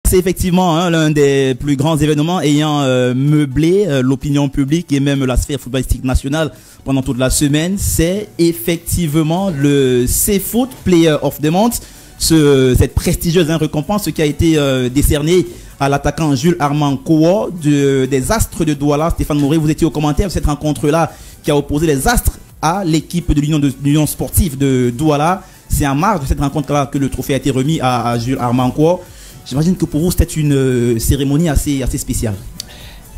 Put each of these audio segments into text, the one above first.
C'est effectivement l'un des plus grands événements ayant meublé l'opinion publique et même la sphère footballistique nationale pendant toute la semaine. C'est effectivement le CFoot Player of the Month, cette prestigieuse récompense qui a été décernée à l'attaquant Jules Armand Kowo des Astres de Douala. Stéphane Moret, vous étiez au commentaire de cette rencontre-là qui a opposé les Astres à l'équipe de l'Union sportive de Douala. C'est en marge de cette rencontre-là que le trophée a été remis à Jules Armand Kowo. J'imagine que pour vous, c'était une cérémonie assez spéciale.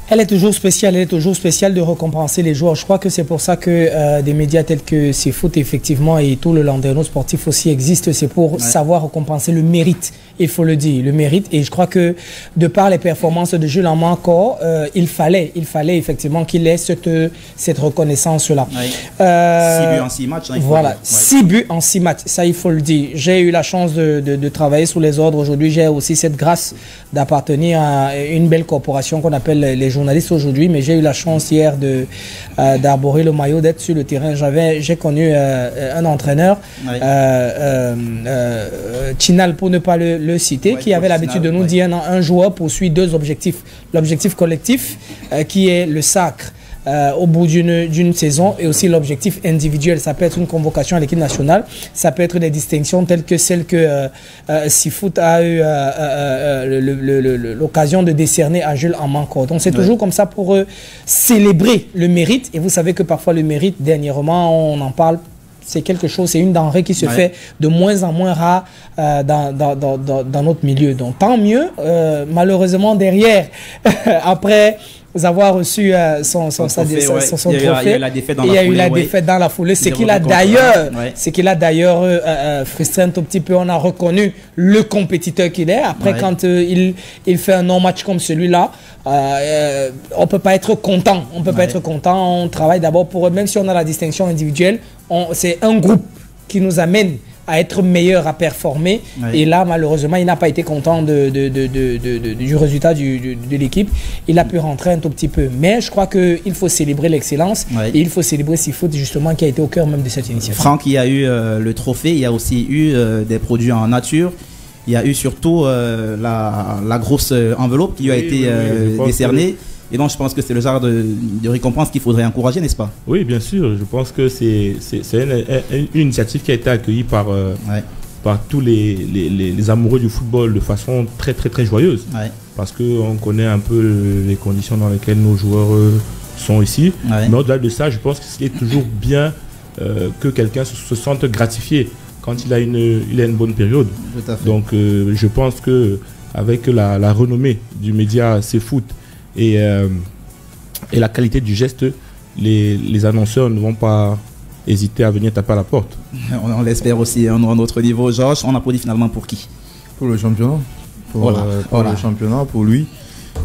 Elle est toujours spéciale de récompenser les joueurs. Je crois que c'est pour ça que des médias tels que CFoot, effectivement, et tout le Landerneau sportif aussi existent. C'est pour savoir récompenser le mérite, il faut le dire, le mérite. Et je crois que de par les performances de Jules Armand Kowo, il fallait effectivement qu'il ait cette reconnaissance-là. 6 buts en 6 matchs. Voilà, 6 buts en 6 matchs, ça il faut le dire. J'ai eu la chance de travailler sous les ordres aujourd'hui. J'ai aussi cette grâce d'appartenir à une belle corporation qu'on appelle les journalistes aujourd'hui, mais j'ai eu la chance hier d'arborer le maillot, d'être sur le terrain. J'ai connu un entraîneur, Chinal pour ne pas le citer, qui avait l'habitude de nous dire un joueur poursuit 2 objectifs. L'objectif collectif qui est le sacre au bout d'une saison, et aussi l'objectif individuel. Ça peut être une convocation à l'équipe nationale, ça peut être des distinctions telles que celles que CFoot a eu l'occasion de décerner à Jules Armand Kowo. Donc c'est toujours comme ça pour célébrer le mérite. Et vous savez que parfois le mérite, dernièrement on en parle, c'est quelque chose, c'est une denrée qui se fait de moins en moins rare dans notre milieu. Donc tant mieux. Malheureusement derrière, après avoir reçu son trophée, il y a eu la défaite dans la foulée. Ce qu'il a d'ailleurs frustré un tout petit peu. On a reconnu le compétiteur qu'il est. Après, quand il fait un non-match comme celui-là, on peut pas être content. On peut pas être content. On travaille d'abord pour eux. Même si on a la distinction individuelle, c'est un groupe qui nous amène à être meilleur, à performer. Et là, malheureusement, il n'a pas été content du résultat de l'équipe. Il a pu rentrer un tout petit peu. Mais je crois qu'il faut célébrer l'excellence. Et il faut célébrer CFoot, justement, qui a été au cœur même de cette initiative. Franck, il y a eu le trophée, il y a aussi eu des produits en nature. Il y a eu surtout la grosse enveloppe qui lui a été décernée. Et donc, je pense que c'est le genre de récompense qu'il faudrait encourager, n'est-ce pas? Oui, bien sûr. Je pense que c'est une initiative qui a été accueillie par tous les amoureux du football de façon très, très, très joyeuse. Parce qu'on connaît un peu les conditions dans lesquelles nos joueurs sont ici. Mais au-delà de ça, je pense que c'est toujours bien que quelqu'un se sente gratifié quand il a une bonne période. Tout à fait. Donc, je pense qu'avec la renommée du média CFoot, et la qualité du geste, les annonceurs ne vont pas hésiter à venir taper à la porte. On l'espère aussi à un autre niveau. Georges, on applaudit finalement pour qui? Pour le championnat. Pour le championnat, pour lui,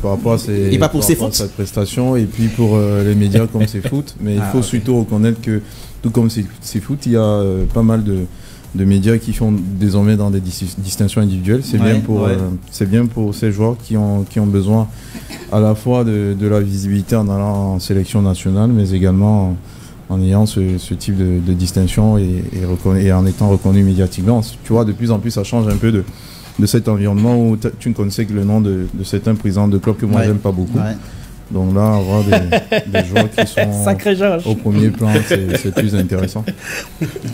par rapport à cette prestation, et puis pour les médias comme CFoot. Mais il faut surtout reconnaître que, tout comme CFoot, il y a pas mal de médias qui font désormais dans des distinctions individuelles. C'est bien pour ces joueurs qui ont besoin à la fois de la visibilité en allant en sélection nationale, mais également en ayant ce type de distinction et en étant reconnu médiatiquement. Tu vois, de plus en plus, ça change un peu de cet environnement où tu ne connaissais que le nom de certains présidents de clubs que moi j'aime pas beaucoup. Donc là, avoir des joueurs qui sont au premier plan, c'est plus intéressant.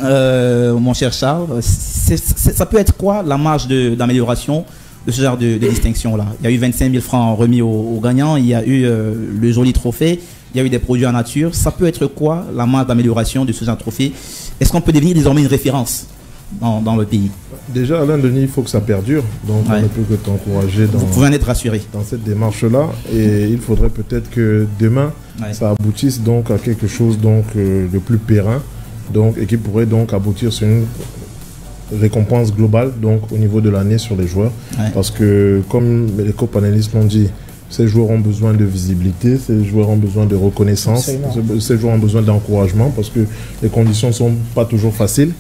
Mon cher Charles, ça peut être quoi la marge d'amélioration de ce genre de distinction-là? Il y a eu 25 000 francs remis aux gagnants, il y a eu le joli trophée, il y a eu des produits en nature. Ça peut être quoi la marge d'amélioration de ce genre de trophée? Est-ce qu'on peut devenir désormais une référence dans le pays? Déjà, Alain Denis, il faut que ça perdure. Donc, on ne peut que t'encourager vous pouvez en être rassuré dans cette démarche-là. Et il faudrait peut-être que demain, ça aboutisse donc à quelque chose de plus périn. Donc, et qui pourrait donc aboutir sur une récompense globale donc, au niveau de l'année sur les joueurs. Parce que, comme les co-panélistes l'ont dit, ces joueurs ont besoin de visibilité, ces joueurs ont besoin de reconnaissance, ces joueurs ont besoin d'encouragement parce que les conditions ne sont pas toujours faciles.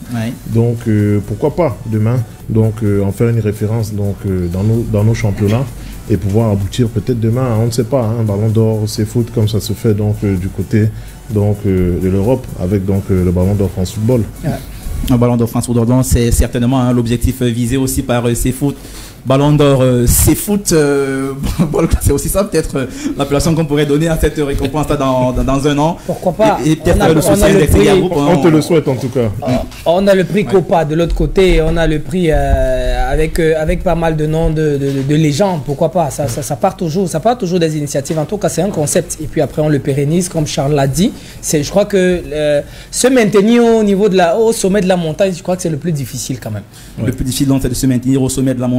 Donc pourquoi pas demain en faire une référence dans nos championnats et pouvoir aboutir peut-être demain à, on ne sait pas, un ballon d'or CFoot comme ça se fait du côté de l'Europe avec le ballon d'or France Football. Un ballon d'or France Foot, c'est certainement l'objectif visé aussi par CFoot. Ballon d'or CFoot, c'est aussi ça peut-être l'appellation qu'on pourrait donner à cette récompense-là dans un an. Pourquoi pas? Et peut-être le soutien des groupes. On te le souhaite en tout cas. On a le prix Copa de l'autre côté, on a le prix avec pas mal de noms de légendes. Pourquoi pas? Ça part toujours des initiatives. En tout cas, c'est un concept. Et puis après, on le pérennise, comme Charles l'a dit. Je crois que se maintenir au sommet de la montagne, je crois que c'est le plus difficile quand même. Le plus difficile, c'est de se maintenir au sommet de la montagne.